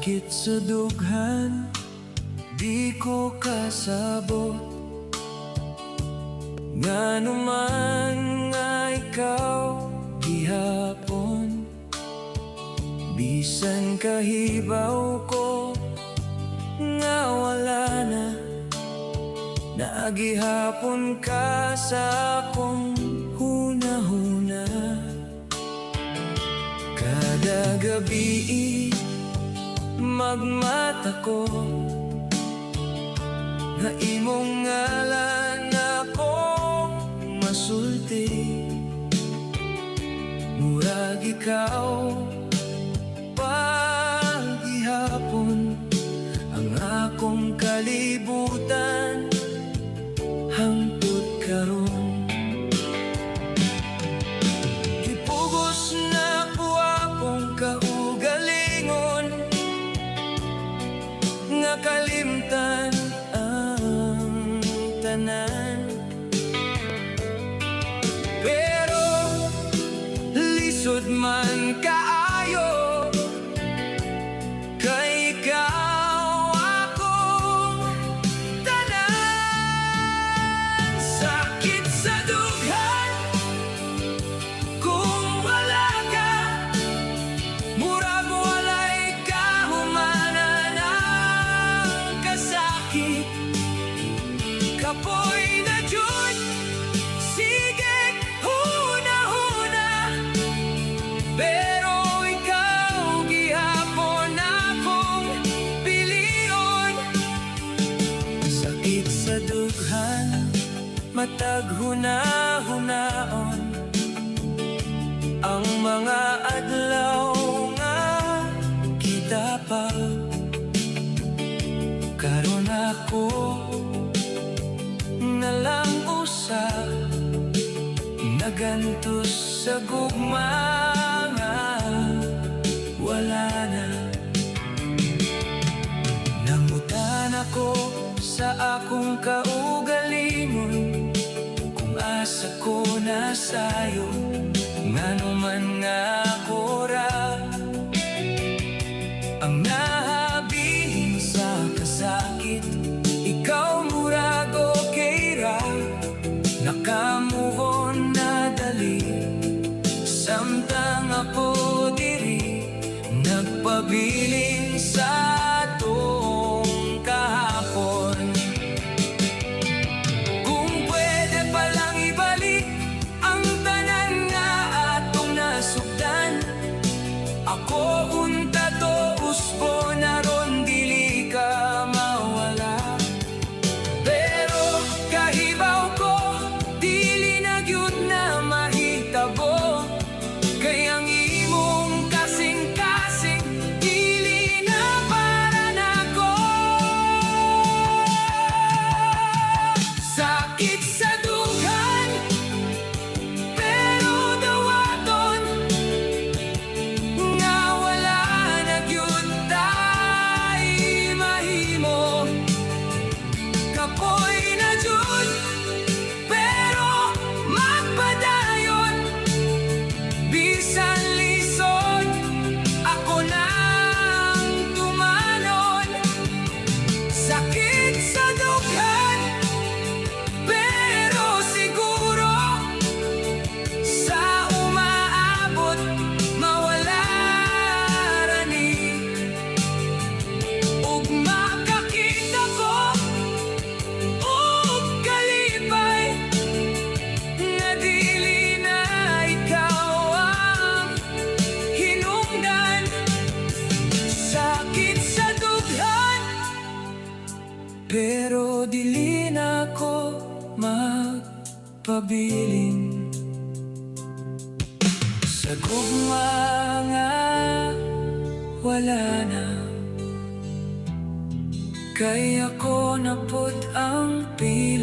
sakit sa dughan, di ko kasabot. Ngano man nga ikaw gihapon, bisan kahibaw ko nga wala na, naagihapon ka sa akong hunahuna. Kada gabi magmata ko nga imong ngalan ako masulti. Murag ikaw paghihapon ang akong kalibutan hangtod karon. Gipugos na ko akong kaugalingon nga kalimtan ang tanan. Pero lisod man kaayo kay ikaw akong tanan. Sakit sa dughan kung wala ka, murag walay kahumanan ang kasakit. Kapoy na jud, sige huna-huna, pero ikaw gihapon akong piliyon. Sakit sa dughan, matag huna-hunaon ang mga adlaw nga kita pa. Karon ako nalang usa, nagantos sa gugma nga wala na. Nangutan ako sa akong kaugalingon, kung asa ko nasayo, ngano man nga ako ra ang nahabing sa kasakit. Ikaw murag okay ra, naka-move on na dali, samtang ako diri nagpabilin sa atong kahapon. Kung pwede palang ibalik ang tanan nga atong nasugdan, ako unta to usbo na ron dili ka mawala. Pero kahibaw ko dili na gyud na mahitabo, kay ang imong kasing-kasing dili na para nako. Sakit sa dughan, pero dawaton nga wala na gyud tay mahimo. Kapoy na jud, pero magpadayon, bisan lisod ako nang tumanon. Sakit sa dughan, pero siguro sa umaabot mawala rani. Ug makakita ko ug kalipay nga dili na ikaw ang hinungdan. Sakit sa dughan, pero dili na ako magpabilin sa gugma nga wala na, kay ako na pud ang piliin.